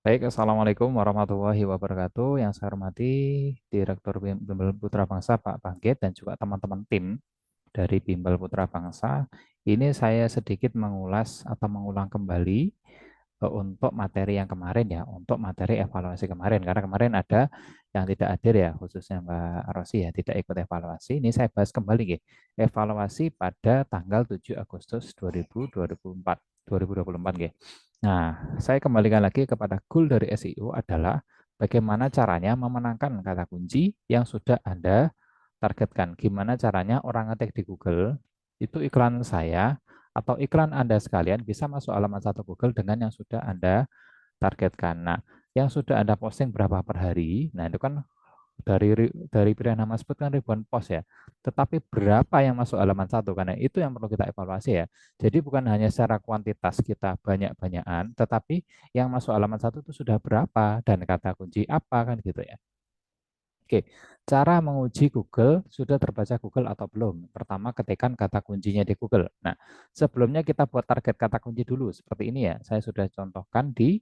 Baik, Assalamualaikum warahmatullahi wabarakatuh. Yang saya hormati Direktur Bimbel Putra Bangsa Pak Bangkit dan juga teman-teman tim dari Bimbel Putra Bangsa. Ini saya sedikit mengulas atau mengulang kembali untuk materi yang kemarin ya, untuk materi evaluasi kemarin. Karena kemarin ada yang tidak hadir ya, khususnya Mbak Rosi ya, tidak ikut evaluasi. Ini saya bahas kembali ya, evaluasi pada tanggal 7 Agustus 2024 ya. Nah, saya kembalikan lagi kepada goal dari SEO adalah bagaimana caranya memenangkan kata kunci yang sudah Anda targetkan. Gimana caranya orang ngetik di Google, itu iklan saya atau iklan Anda sekalian bisa masuk halaman satu Google dengan yang sudah Anda targetkan. Nah, yang sudah Anda posting berapa per hari, nah itu kan dari pilihan nama sebut kan ribuan post ya. Tetapi berapa yang masuk halaman satu? Karena itu yang perlu kita evaluasi ya. Jadi bukan hanya secara kuantitas kita banyak-banyakan, tetapi yang masuk halaman satu itu sudah berapa dan kata kunci apa kan gitu ya. Oke, cara menguji Google sudah terbaca Google atau belum? Pertama, ketikkan kata kuncinya di Google. Nah, sebelumnya kita buat target kata kunci dulu seperti ini ya. Saya sudah contohkan di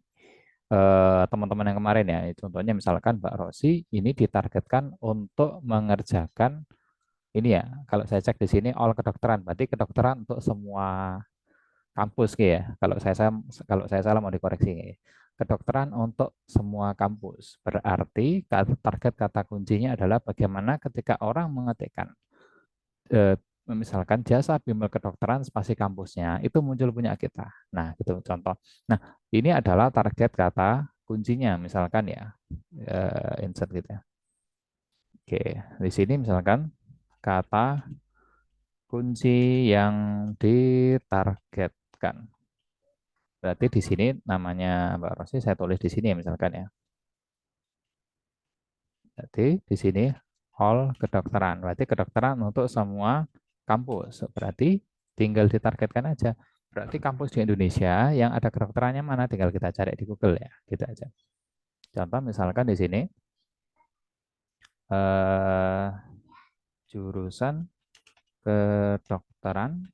teman-teman yang kemarin ya. Contohnya misalkan Mbak Rosi ini ditargetkan untuk mengerjakan ini ya. Kalau saya cek di sini all kedokteran, berarti kedokteran untuk semua kampus ya. Kalau saya salah mau dikoreksi. Kedokteran untuk semua kampus. Berarti target kata kuncinya adalah bagaimana ketika orang mengetikkan eh, misalkan jasa bimbel kedokteran spasi kampusnya itu muncul punya kita. Nah, itu contoh. Nah, ini adalah target kata kuncinya misalkan ya. Insert gitu ya. Oke, di sini misalkan kata kunci yang ditargetkan. Berarti di sini namanya Mbak Rosi saya tulis di sini ya misalkan ya. Berarti di sini all kedokteran. Berarti kedokteran untuk semua kampus. Berarti tinggal ditargetkan aja. Berarti kampus di Indonesia yang ada kedokterannya mana tinggal kita cari di Google ya. Gitu aja. Contoh misalkan di sini eh, jurusan kedokteran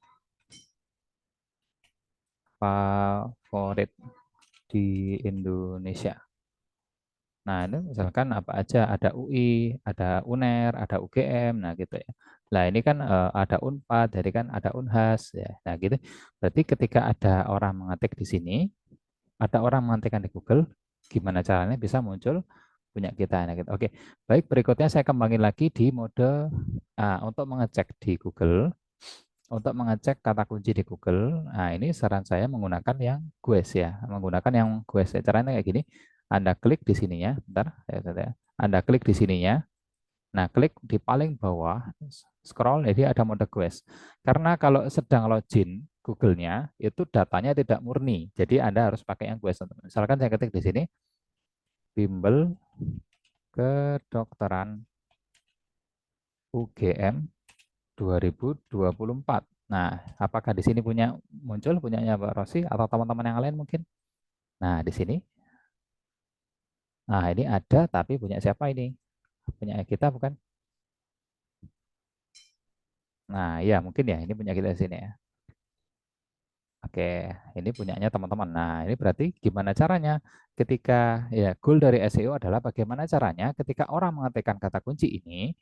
favorit di Indonesia. Nah, ini misalkan apa aja, ada UI, ada UNER, ada UGM, nah gitu ya. Nah, ini kan ada UNPAD, jadi kan ada UNHAS ya. Nah, gitu. Berarti ketika ada orang mengetik di sini, ada orang mengetikkan di Google, gimana caranya bisa muncul punya kita. Nah, gitu. Oke, baik berikutnya saya kembangin lagi di mode untuk mengecek di Google, untuk mengecek kata kunci di Google. Nah, ini saran saya menggunakan yang Guess ya, menggunakan yang Guess. Ya. Caranya kayak gini. Anda klik di sininya, bentar, ya. Anda klik di sininya. Nah, klik di paling bawah, scroll, jadi ada mode Quest. Karena kalau sedang login Google-nya, itu datanya tidak murni. Jadi Anda harus pakai yang Quest. Misalkan saya ketik di sini, bimbel kedokteran UGM 2024. Nah, apakah di sini muncul punyanya Mbak Rosi atau teman-teman yang lain mungkin? Nah, di sini. Nah, ini ada tapi punya siapa ini? Punya kita bukan? Nah, ya mungkin ya ini punya kita di sini ya. Oke, ini punyanya teman-teman. Nah, ini berarti gimana caranya ketika ya goal dari SEO adalah bagaimana caranya ketika orang mengetikkan kata kunci ini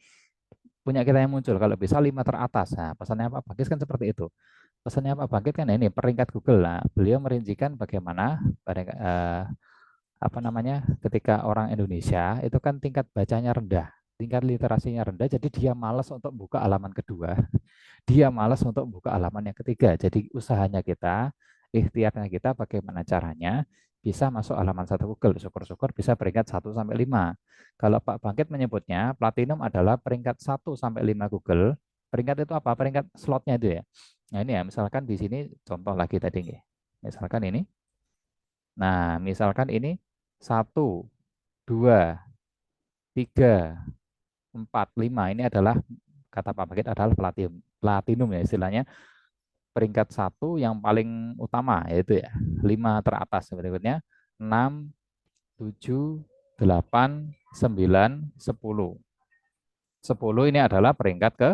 punya kita yang muncul kalau bisa 5 teratas. Nah, pesannya Pak Bagis kan seperti itu. Pesannya Pak Bagis kan ini peringkat Google. Nah, beliau merincikan bagaimana apa namanya ketika orang Indonesia itu kan tingkat bacanya rendah, tingkat literasinya rendah, jadi dia malas untuk buka halaman kedua, dia malas untuk buka halaman yang ketiga. Jadi usahanya kita, ikhtiarnya kita bagaimana caranya bisa masuk halaman satu Google. Syukur-syukur bisa peringkat 1 sampai 5. Kalau Pak Bangkit menyebutnya platinum adalah peringkat 1 sampai 5 Google. Peringkat itu apa? Peringkat slotnya itu ya. Nah ini ya, misalkan di sini contoh lagi tadi nih. Misalkan ini. Nah, misalkan ini 1, 2, 3, 4, 5. Ini adalah kata Pak Bangkit adalah platinum, platinum ya istilahnya peringkat 1 yang paling utama yaitu ya 5 teratas berikutnya 6, 7, 8, 9, 10. 10 ini adalah peringkat ke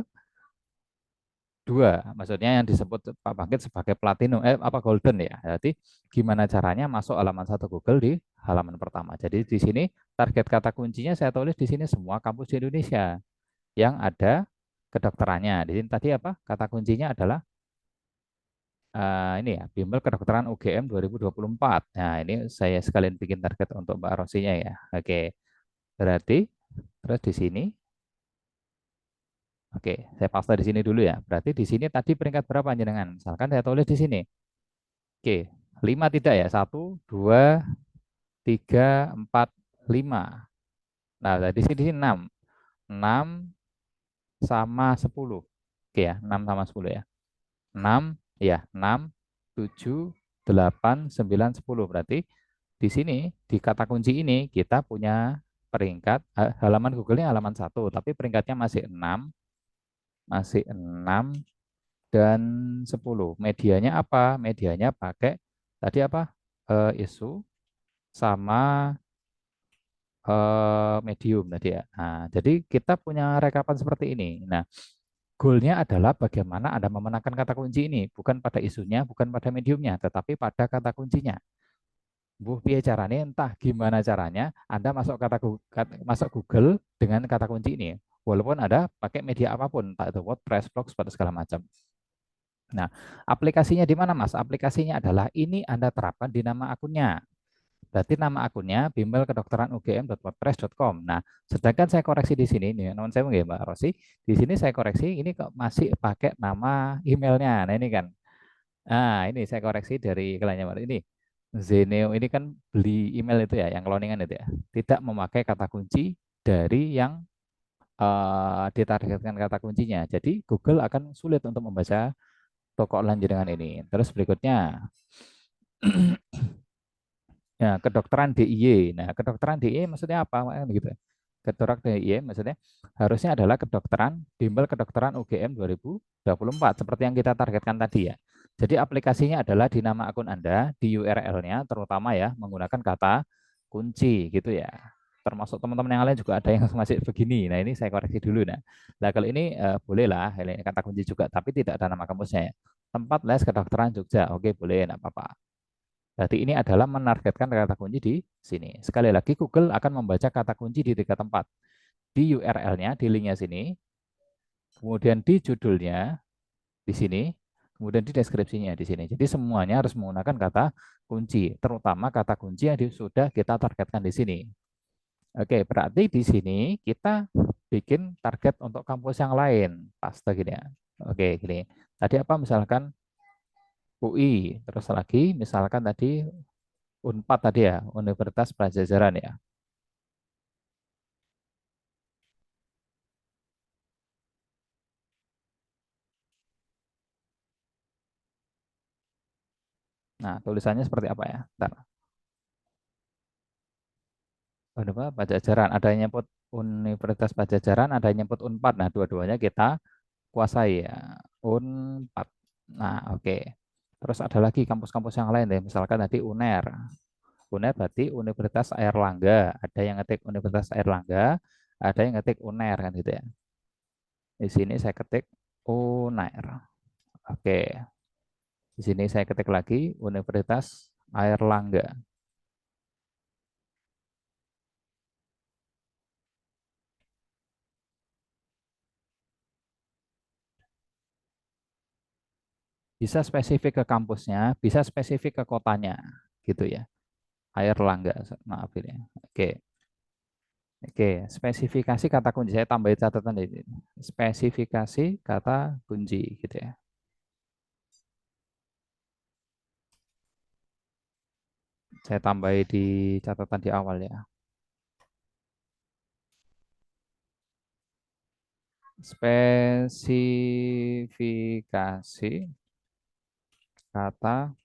dua, maksudnya yang disebut Pak Bangkit sebagai platinum, apa golden ya. Jadi gimana caranya masuk halaman satu Google di halaman pertama. Jadi di sini target kata kuncinya saya tulis di sini semua kampus di Indonesia yang ada kedokterannya. Di sini tadi apa? Kata kuncinya adalah ini ya, Bimbel Kedokteran UGM 2024. Nah, ini saya sekalian bikin target untuk Mbak Rosinya ya. Oke, berarti terus di sini, oke, saya paste di sini dulu ya. Berarti di sini tadi peringkat berapa jenengan? Misalkan saya tulis di sini. Oke, 5 tidak ya? Satu, dua, tiga, empat, lima. Nah, di sini 6. 6 sama 10. Oke ya, 6 sama 10 ya. 6 ya, 6 7 8 9 10. Berarti di sini di kata kunci ini kita punya peringkat halaman Google-nya halaman satu, tapi peringkatnya masih 6 dan 10. Medianya apa? Medianya pakai tadi apa? Isu sama medium tadi ya. Nah, jadi kita punya rekapan seperti ini. Nah, goalnya adalah bagaimana Anda memenangkan kata kunci ini, bukan pada isunya, bukan pada mediumnya, tetapi pada kata kuncinya. Bu, piye caranya, entah gimana caranya Anda masuk Google dengan kata kunci ini. Walaupun Anda pakai media apapun, entah itu WordPress, Blogspot, segala macam. Nah, aplikasinya di mana, Mas? Aplikasinya adalah ini Anda terapkan di nama akunnya. Berarti nama akunnya bimbelkedokteranugm.wordpress.com. Nah, sedangkan saya koreksi di sini, nih, non saya nggak Mbak Rosi, di sini saya koreksi ini kok masih pakai nama emailnya. Nah, ini kan. Nah, ini saya koreksi dari kliennya Mbak. Ini Zeneo ini kan beli email itu ya, yang cloningan itu ya. Tidak memakai kata kunci dari yang ditargetkan kata kuncinya. Jadi Google akan sulit untuk membaca toko online dengan ini. Terus berikutnya, ya, kedokteran DIY. Nah, kedokteran DIY maksudnya apa? Gitu. Kedokteran DIY maksudnya harusnya adalah kedokteran, bimbel kedokteran UGM 2024 seperti yang kita targetkan tadi ya. Jadi aplikasinya adalah di nama akun Anda, di URL-nya terutama ya menggunakan kata kunci gitu ya. Termasuk teman-teman yang lain juga ada yang masih begini. Nah, ini saya koreksi dulu nah kalau ini boleh lah ini kata kunci juga tapi tidak ada nama kampusnya ya. Tempat les kedokteran Jogja. Oke, boleh, enggak apa-apa. Berarti ini adalah menargetkan kata kunci di sini. Sekali lagi Google akan membaca kata kunci di tiga tempat. Di URL-nya, di linknya sini, kemudian di judulnya di sini, kemudian di deskripsinya di sini. Jadi semuanya harus menggunakan kata kunci, terutama kata kunci yang sudah kita targetkan di sini. Oke, berarti di sini kita bikin target untuk kampus yang lain. Paste gini ya. Oke, gini. Tadi apa misalkan UI, terus lagi misalkan tadi Unpad tadi ya, Universitas Pajajaran ya. Nah, tulisannya seperti apa ya? Ntar. Apa? Pajajaran. Ada yang nyebut Universitas Pajajaran, ada yang nyebut Unpad. Nah, dua-duanya kita kuasai ya. Unpad. Nah, oke. Terus ada lagi kampus-kampus yang lain deh. Misalkan tadi UNER. UNER berarti Universitas Airlangga. Ada yang ngetik Universitas Airlangga, ada yang ngetik UNER kan gitu ya. Di sini saya ketik UNER. Oke. Di sini saya ketik lagi Universitas Airlangga. Bisa spesifik ke kampusnya, bisa spesifik ke kotanya, gitu ya. Air Langga, maaf ini. Oke, oke. Spesifikasi kata kunci saya tambahin catatan di sini. Spesifikasi kata kunci, gitu ya. Saya tambahin di catatan di awal ya. Spesifikasi kata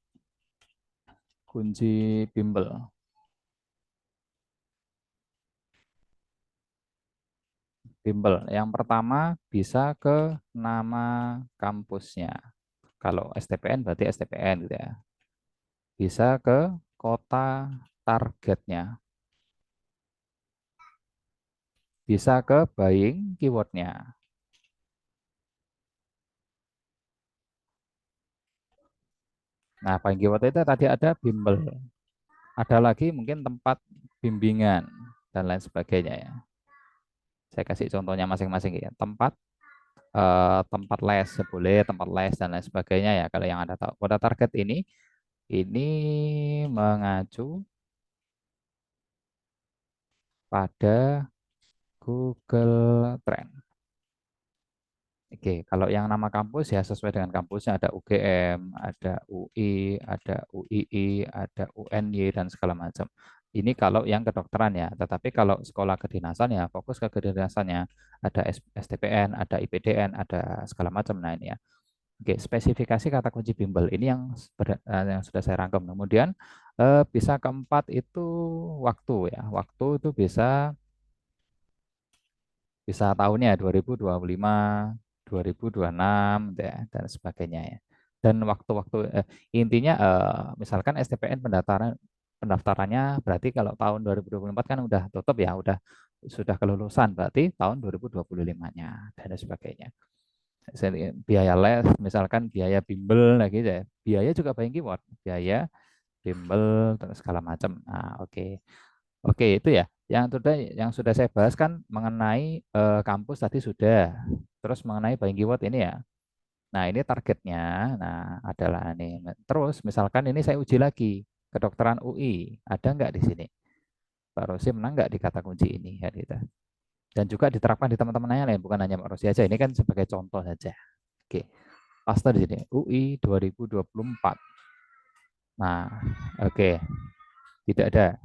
kunci bimbel. Bimbel. Yang pertama bisa ke nama kampusnya. Kalau STPN berarti STPN gitu ya. Bisa ke kota targetnya. Bisa ke buying keywordnya. Nah, paling keyword itu tadi ada bimbel. Ada lagi mungkin tempat bimbingan dan lain sebagainya ya. Saya kasih contohnya masing-masing ya. Tempat les boleh, tempat les dan lain sebagainya ya. Kalau yang Anda tahu. Pada target ini mengacu pada Google Trend. Oke, kalau yang nama kampus ya sesuai dengan kampusnya ada UGM, ada UI, ada UII, ada UNY dan segala macam. Ini kalau yang kedokteran ya, tetapi kalau sekolah kedinasan ya fokus ke kedinasannya. Ada STPN, ada IPDN, ada segala macam. Nah ini ya. Oke, spesifikasi kata kunci bimbel ini yang sudah saya rangkum. Kemudian bisa keempat itu waktu ya. Waktu itu bisa tahunnya 2025, 2026 ya, dan sebagainya ya. Dan waktu-waktu intinya misalkan STPN pendaftarannya berarti kalau tahun 2024 kan udah tutup ya, sudah kelulusan berarti tahun 2025-nya dan sebagainya. Biaya les, misalkan biaya bimbel lagi ya. Biaya juga banyak keyword, biaya bimbel dan segala macam. Nah, oke. Oke, itu ya. Yang sudah saya bahas kan mengenai kampus tadi sudah. Terus mengenai buying keyword ini ya. Nah, ini targetnya. Nah, adalah ini. Terus misalkan ini saya uji lagi kedokteran UI. Ada nggak di sini? Pak Rosi menang nggak di kata kunci ini ya gitu. Dan juga diterapkan di teman-teman lain, bukan hanya Pak Rosi aja. Ini kan sebagai contoh saja. Oke, paste di sini. UI 2024. Nah, oke, tidak ada.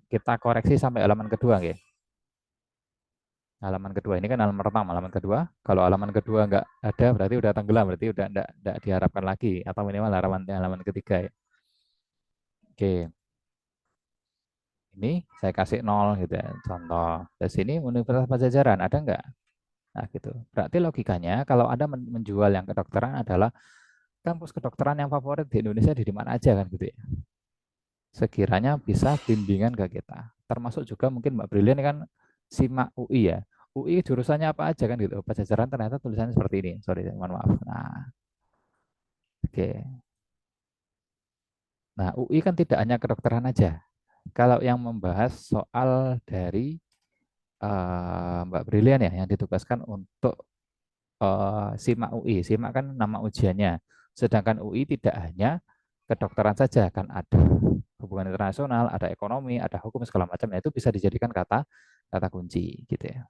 Kita koreksi sampai halaman kedua, ya. Halaman kedua ini kan halaman pertama, halaman kedua. Kalau halaman kedua nggak ada, berarti udah tenggelam, berarti udah nggak diharapkan lagi, atau minimal halaman ketiga ya. Oke, ini saya kasih nol gitu ya, contoh. Di sini Universitas Pajajaran ada nggak? Nah gitu. Berarti logikanya kalau Anda menjual yang kedokteran adalah kampus kedokteran yang favorit di Indonesia di mana aja kan gitu ya. Sekiranya bisa bimbingan ke kita. Termasuk juga mungkin Mbak Brilian kan simak UI ya. UI jurusannya apa aja kan gitu. Pajajaran ternyata tulisannya seperti ini. Sorry, mohon maaf. Oke. Nah, UI kan tidak hanya kedokteran aja. Kalau yang membahas soal dari Mbak Brilian ya, yang ditugaskan untuk SIMAK UI. SIMAK kan nama ujiannya. Sedangkan UI tidak hanya kedokteran saja, kan ada hubungan internasional, ada ekonomi, ada hukum segala macam. Nah, itu bisa dijadikan kata kata kunci gitu ya.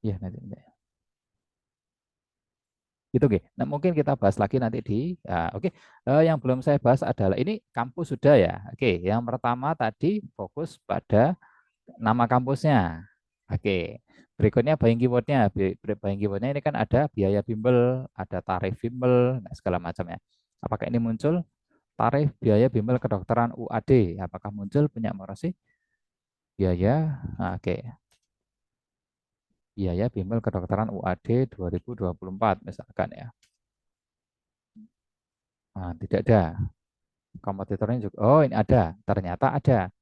Iya, nanti. Gitu, oke. Nah, mungkin kita bahas lagi nanti oke. Yang belum saya bahas adalah ini kampus sudah ya. Oke, yang pertama tadi fokus pada nama kampusnya. Oke. Berikutnya buying keywordnya. Buying keywordnya ini kan ada biaya bimbel, ada tarif bimbel, nah, segala macamnya. Apakah ini muncul tarif biaya bimbel kedokteran UAD? Apakah muncul punya Morasi? Biaya, nah, oke. Biaya bimbel kedokteran UAD 2024 misalkan ya. Nah, tidak ada. Kompetitornya juga, oh ini ada, ternyata ada.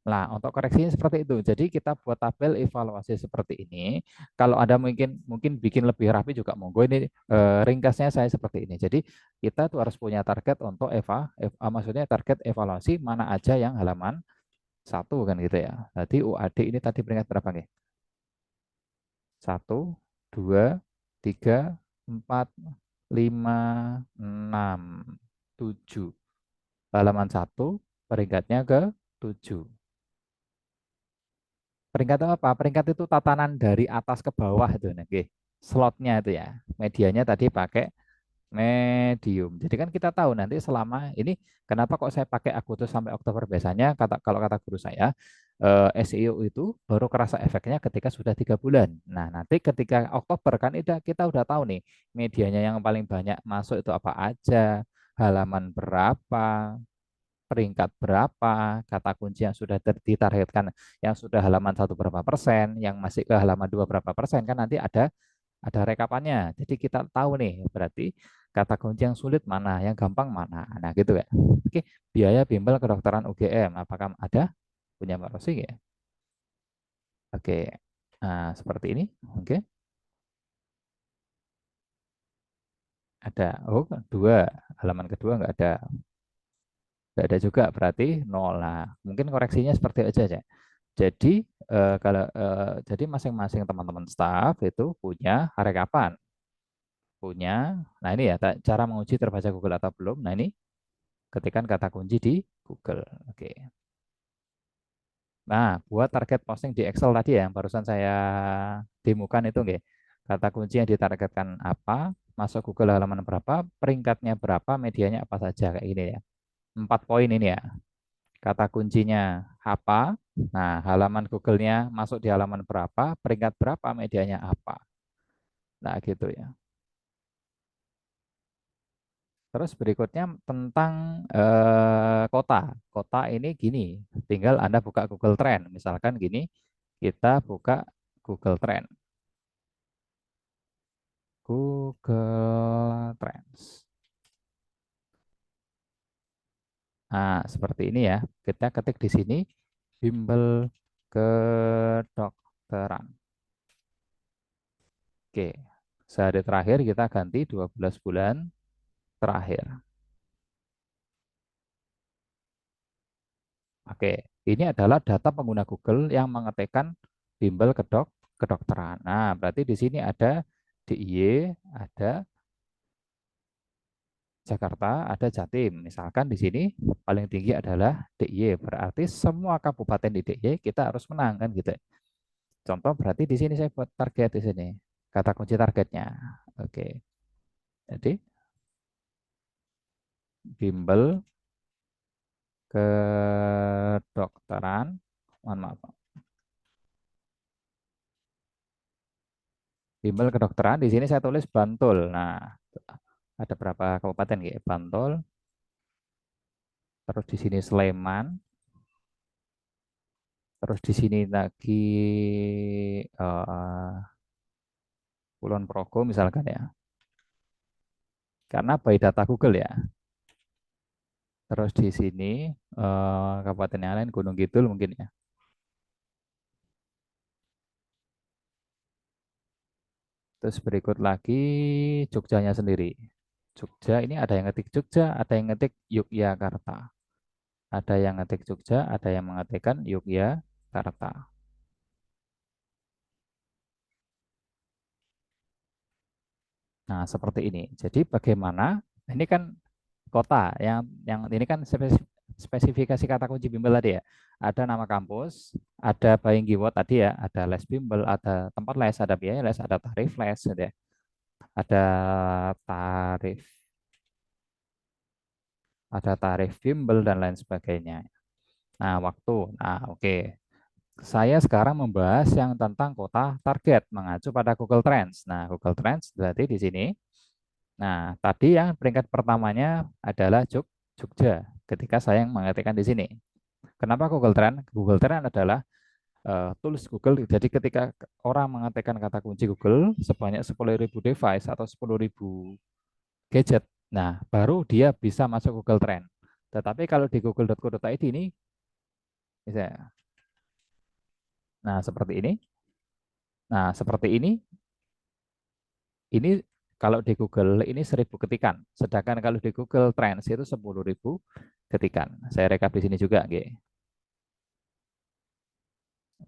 Nah, untuk koreksinya seperti itu. Jadi kita buat tabel evaluasi seperti ini. Kalau ada mungkin mungkin bikin lebih rapi juga monggo. Ini ringkasnya saya seperti ini. Jadi kita tuh harus punya target untuk maksudnya target evaluasi mana aja yang halaman satu kan gitu ya. Jadi UAD ini tadi peringkat berapa nih? Satu, dua, tiga, empat, lima, enam, tujuh. Halaman satu peringkatnya ke 7. Peringkat itu apa? Peringkat itu tatanan dari atas ke bawah itu nih. Oke. Slotnya itu ya. Medianya tadi pakai medium. Jadi kan kita tahu nanti selama ini kenapa kok saya pakai Agustus sampai Oktober biasanya kalau kata guru saya SEO itu baru kerasa efeknya ketika sudah 3 bulan. Nah nanti ketika Oktober kan kita udah tahu nih medianya yang paling banyak masuk itu apa aja, halaman berapa, peringkat berapa, kata kunci yang sudah ditargetkan, yang sudah halaman satu berapa persen, yang masih ke halaman dua berapa persen, kan nanti ada rekapannya. Jadi kita tahu nih, berarti kata kunci yang sulit mana, yang gampang mana. Nah gitu ya. Oke, biaya bimbel kedokteran UGM, apakah ada? Punya Mbak Rosi ya? Oke, nah, seperti ini. Oke. Ada. Oh, dua. Halaman kedua nggak ada. Nggak ada juga, berarti nol. Nah, mungkin koreksinya seperti itu aja. Jadi, kalau jadi masing-masing teman-teman staff itu punya rekapan. Punya. Nah, ini ya cara menguji terbaca Google atau belum. Nah, ini ketikkan kata kunci di Google. Oke. Nah, buat target posting di Excel tadi ya, yang barusan saya demokan itu nggih. Kata kunci yang ditargetkan apa, masuk Google halaman berapa, peringkatnya berapa, medianya apa saja kayak gini ya. 4 poin ini ya. Kata kuncinya apa, nah halaman Google-nya masuk di halaman berapa, peringkat berapa, medianya apa. Nah, gitu ya. Terus berikutnya tentang kota. Kota ini gini, tinggal Anda buka Google Trend. Misalkan gini, kita buka Google Trend. Google Trends. Nah, seperti ini ya. Kita ketik di sini bimbel kedokteran. Oke. Sehari terakhir kita ganti 12 bulan terakhir. Oke. Ini adalah data pengguna Google yang mengetikkan bimbel kedokteran. Nah, berarti di sini ada DIY, ada Jakarta, ada Jatim. Misalkan di sini paling tinggi adalah DIY. Berarti semua kabupaten di DIY kita harus menang kan gitu. Contoh berarti di sini saya buat target di sini. Kata kunci targetnya. Oke. Jadi bimbel kedokteran. Mohon maaf. Bimbel kedokteran di sini saya tulis Bantul. Nah, ada berapa kabupaten ya? Bantul, terus di sini Sleman, terus di sini lagi Kulon Progo misalkan ya. Karena by data Google ya. Terus di sini kabupaten yang lain Gunung Kidul mungkin ya. Terus berikut lagi Jogjanya sendiri. Jogja ini ada yang ngetik Jogja, ada yang ngetik Yogyakarta. Ada yang ngetik Jogja, ada yang mengetikkan Yogyakarta. Nah, seperti ini. Jadi bagaimana ini kan kota yang ini kan spesifikasi kata kunci bimbel tadi ya. Ada nama kampus, ada buying keyword tadi ya, ada les bimbel, ada tempat les, ada biaya les, ada tarif les gitu ya. Ada tarif, ada tarif bimbel dan lain sebagainya. Nah, waktu. Nah, oke. Saya sekarang membahas yang tentang kota target mengacu pada Google Trends. Nah, Google Trends berarti di sini. Nah, tadi yang peringkat pertamanya adalah Jogja ketika saya mengetikkan di sini. Kenapa Google Trend? Google Trend adalah tools Google. Jadi ketika orang mengetikkan kata kunci Google sebanyak 10.000 device atau 10.000 gadget, nah baru dia bisa masuk Google Trend. Tetapi kalau di google.co.id ini, misalnya, nah seperti ini, nah seperti ini kalau di Google ini 1.000 ketikan. Sedangkan kalau di Google Trends itu 10.000 ketikan. Saya rekap di sini juga, nggih.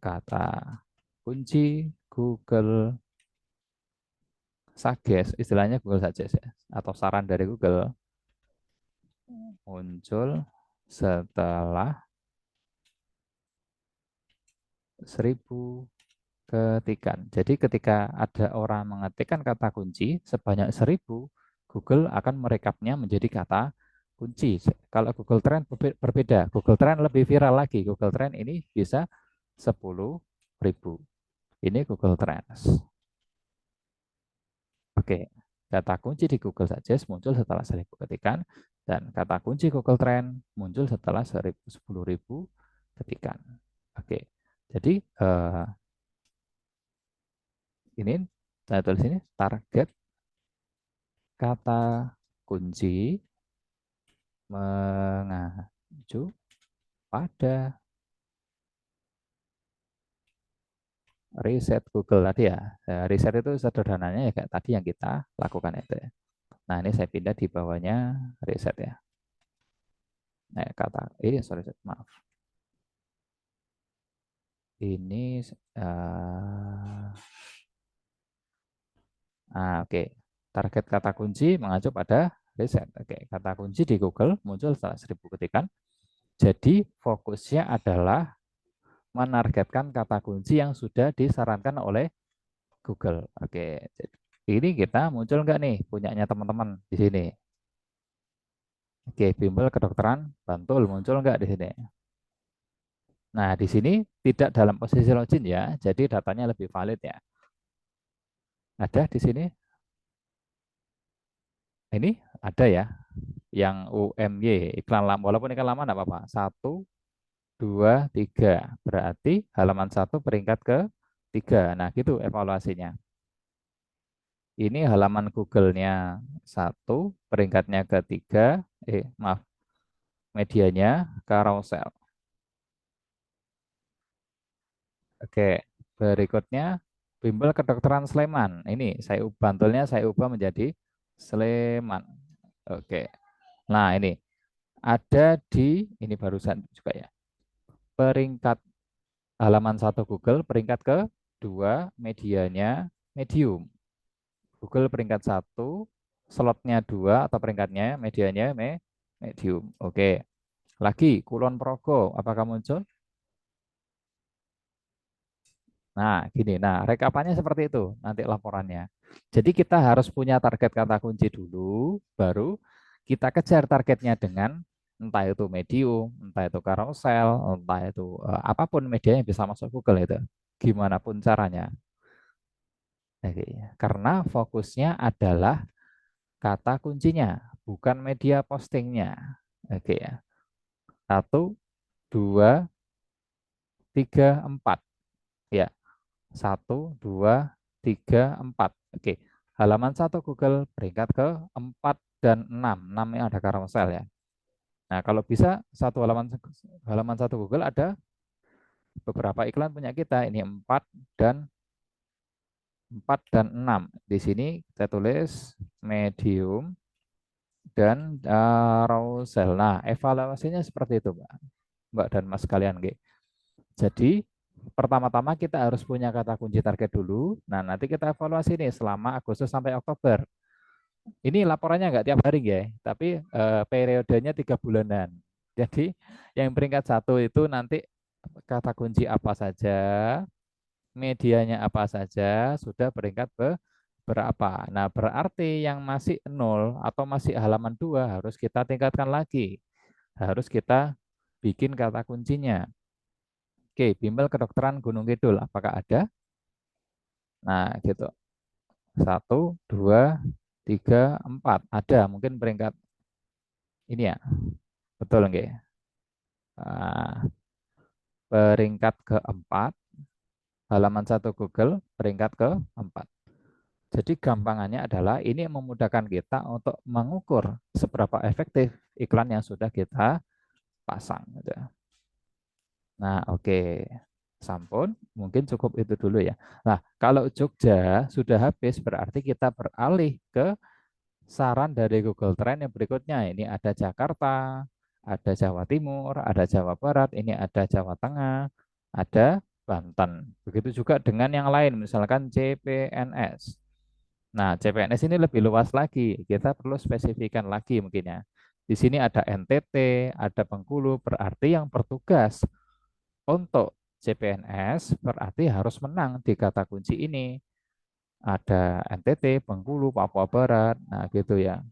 Kata kunci Google Suggest, istilahnya Google Suggest ya, atau saran dari Google muncul setelah 1.000 ketikan. Jadi ketika ada orang mengetikkan kata kunci sebanyak 1.000, Google akan merekapnya menjadi kata kunci. Kalau Google Trend berbeda. Google Trend lebih viral lagi. Google Trend ini bisa 10.000. Ini Google Trends. Oke, kata kunci di Google Suggest muncul setelah 1.000 ketikan dan kata kunci Google Trend muncul setelah 10.000 ketikan. Oke, jadi ini saya tulis ini target kata kunci mengacu pada riset Google tadi ya. Riset itu sederhananya ya kayak tadi yang kita lakukan itu ya. Nah, ini saya pindah di bawahnya reset ya. Nah, ini sorry, maaf. Ini oke. Target kata kunci mengacu pada riset. Oke, kata kunci di Google muncul setelah 1000 ketikan. Jadi fokusnya adalah menargetkan kata kunci yang sudah disarankan oleh Google. Oke, jadi ini kita muncul nggak nih punyanya teman-teman di sini? Oke, bimbel kedokteran Bantul muncul nggak di sini? Nah, di sini tidak dalam posisi login ya, jadi datanya lebih valid ya. Ada di sini, ini ada ya, yang UMY, iklan lama, walaupun iklan lama enggak apa-apa. Satu, dua, tiga. Berarti halaman satu peringkat ke tiga. Nah, gitu evaluasinya. Ini halaman Google-nya satu, peringkatnya ketiga, maaf, medianya carousel. Oke, berikutnya bimbel kedokteran Sleman. Ini bantulnya saya ubah menjadi Sleman. Oke. Nah, ini ada ini barusan juga ya. Peringkat halaman satu Google, peringkat ke dua medianya medium. Google peringkat satu, slotnya dua atau peringkatnya medianya medium. Oke. Lagi Kulon Progo, apakah muncul? Nah, gini. Nah, rekapannya seperti itu nanti laporannya. Jadi kita harus punya target kata kunci dulu, baru kita kejar targetnya dengan entah itu medium, entah itu carousel, entah itu apapun media yang bisa masuk Google itu. Gimana pun caranya. Oke, karena fokusnya adalah kata kuncinya, bukan media postingnya. Oke ya. Satu, dua, tiga, empat. Ya, satu, dua, tiga, empat. Oke, halaman satu Google peringkat ke 4 dan 6. 6 yang ada carousel ya. Nah, kalau bisa satu halaman satu Google ada beberapa iklan punya kita. Ini 4 dan 6. Di sini saya tulis medium dan carousel. Nah, evaluasinya seperti itu, Mbak. Mbak dan Mas sekalian, G. Jadi, pertama-tama kita harus punya kata kunci target dulu. Nah, nanti kita evaluasi nih selama Agustus sampai Oktober. Ini laporannya nggak tiap hari ya, tapi periodenya 3 bulanan. Jadi yang peringkat satu itu nanti kata kunci apa saja, medianya apa saja, sudah peringkat berapa. Nah, berarti yang masih nol atau masih halaman 2 harus kita tingkatkan lagi. Harus kita bikin kata kuncinya. Oke, bimbel kedokteran Gunung Kidul, apakah ada? Nah, gitu. Satu, dua, tiga, empat. Ada, mungkin peringkat ini ya. Betul nggak? Nah, peringkat keempat, halaman satu Google, peringkat keempat. Jadi gampangannya adalah ini memudahkan kita untuk mengukur seberapa efektif iklan yang sudah kita pasang. Gitu. Nah, oke. Sampun, mungkin cukup itu dulu ya. Nah, kalau Jogja sudah habis, berarti kita beralih ke saran dari Google Trend yang berikutnya. Ini ada Jakarta, ada Jawa Timur, ada Jawa Barat, ini ada Jawa Tengah, ada Banten. Begitu juga dengan yang lain, misalkan CPNS. Nah, CPNS ini lebih luas lagi. Kita perlu spesifikan lagi mungkin ya. Di sini ada NTT, ada Bengkulu, berarti yang bertugas untuk CPNS berarti harus menang di kata kunci ini. Ada NTT, Bengkulu, Papua Barat, nah gitu ya.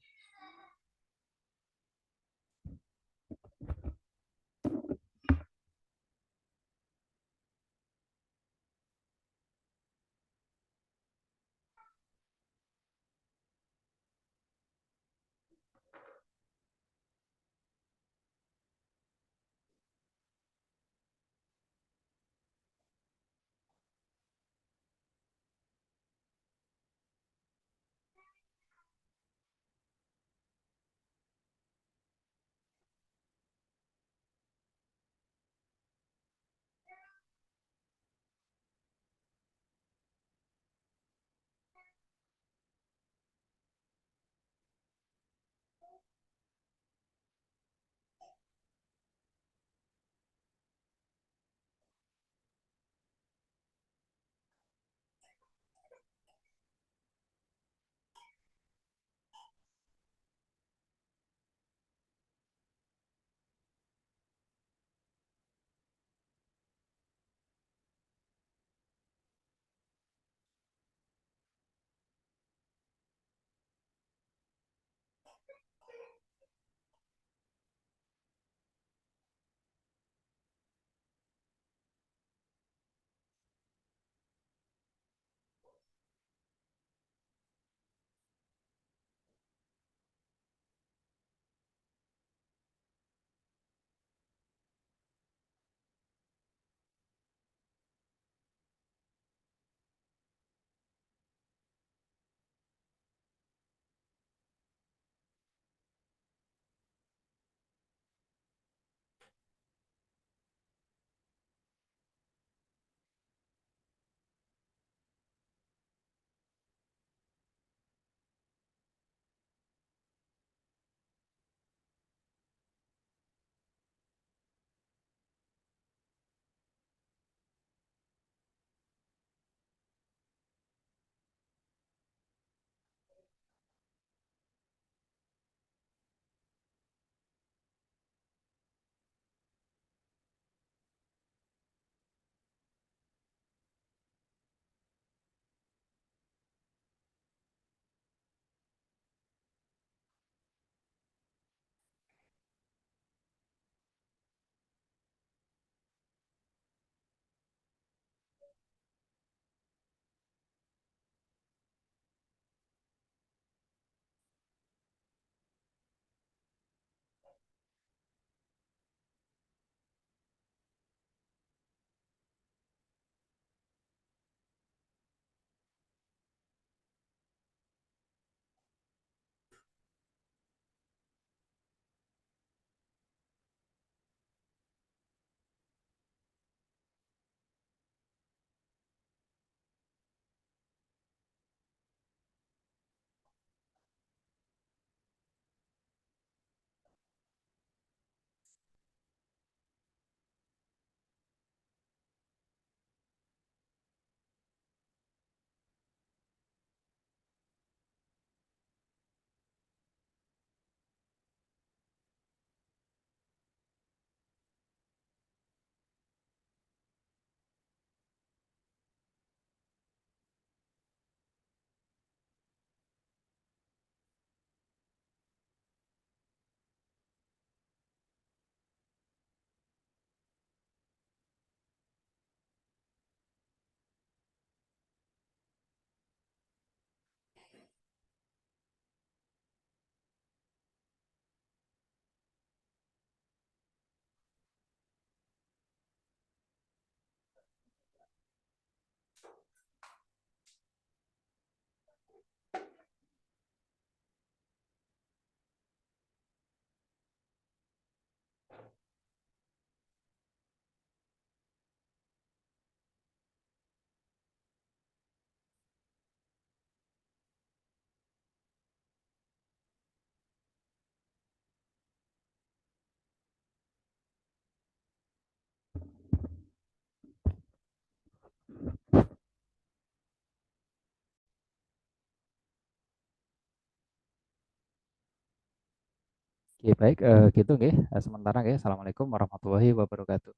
Oke, baik gitu nggih. Sementara nggih. Assalamualaikum warahmatullahi wabarakatuh.